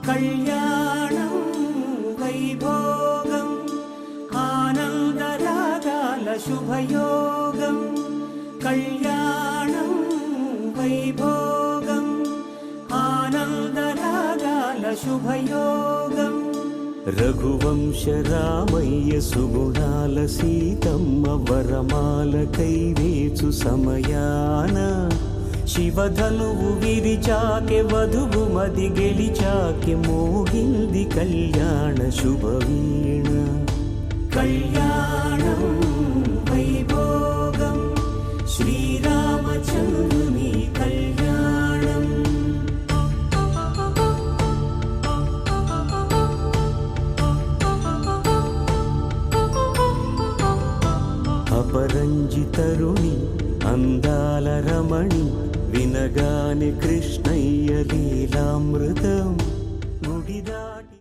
కళ్యాణం వైభోగం ఆనందరాగాల శుభయోగం కళ్యాణం వైభోగం ఆనందరాగాల శుభయోగం రఘువంశ రామయ్య సుగుణాల సీతమ్మ వరమాల కైవేచు సమయాన శివధనువు విరిచాకె వధువు మది గెలిచాకె మోగింది కళ్యాణ శుభవీణ కళ్యాణం వైభోగం శ్రీరామచంద్రుని కళ్యాణం అపరంజి తరుణి అందాల రమణి వినగాని కృష్ణయ్య లీలామృతం గుడిదాటి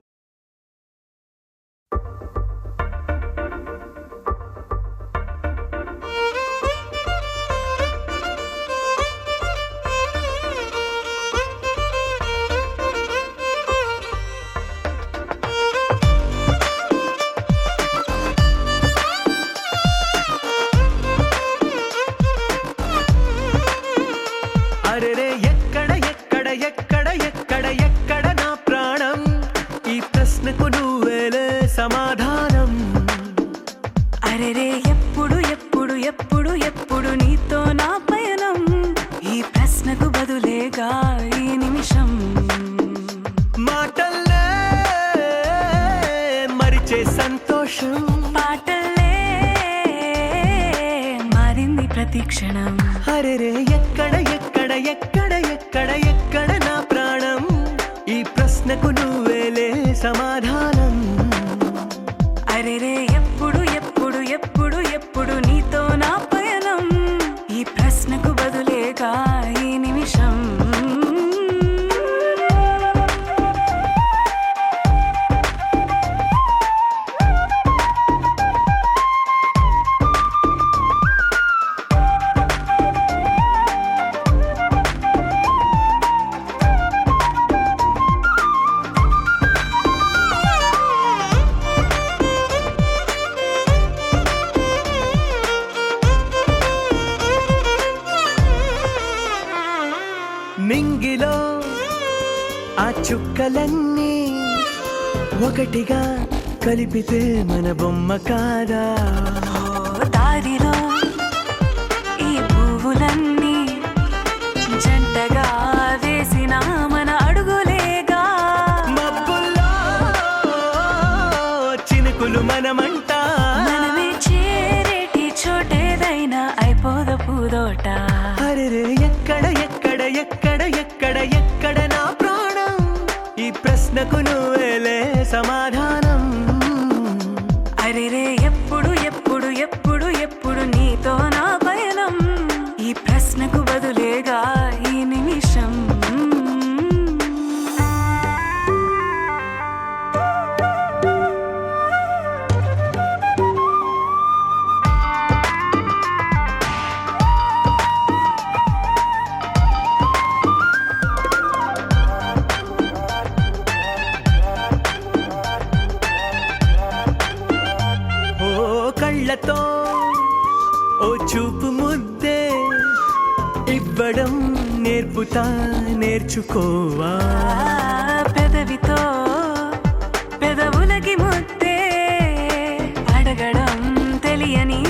సమాధానం అరెరే ఎప్పుడు ఎప్పుడు ఎప్పుడు ఎప్పుడు నీతో నా పయనం ఈ ప్రశ్నకు బదులేగా ఈ నిమిషం మాటల్లే మరిచే సంతోషం పాటల్లే మారింది ప్రతి క్షణం అరెరే ఎక్కడ ఎక్కడ ఎక్కడ ఎక్కడ ఎక్కడ నా ప్రాణం ఈ ప్రశ్నకు నువ్వేలే సమాధానం అరెరే ఎప్పుడు ఎప్పుడు ఎప్పుడు ఎప్పుడు నీతో నా పయనం ఈ ప్రశ్నకు బదులేగా ఈ నిమిషం మింగిలో ఆ చుక్కలన్నీ ఒకటిగా కలిపితే మన బొమ్మ కాదా దారిలో ఈ పువ్వులన్నీ జంటగా వేసిన మన అడుగులేగా మబ్బుల్లో చినుకులు మనమంట మనమే చేరేటి చోటేదైనా అయిపోద పూదోట అరెరే ఎక్కడ ఎక్కడ ఎక్కడ ఎక్కడ ఎక్కడ నా ప్రాణం ఈ ప్రశ్నకు నువ్వేలే సమాధానం అరెరే ఎప్పుడు ఎప్పుడు ఎప్పుడు ఎప్పుడు నీతో నా పయనం ఈ ప్రశ్నకు బదులేగా ఈ నిమిషం కళ్ళతో ఓ చూపు ముద్దే ఇవ్వడం నేర్పుతా నేర్చుకోవా పెదవితో పెదవులకి ముద్దే అడగడం తెలియని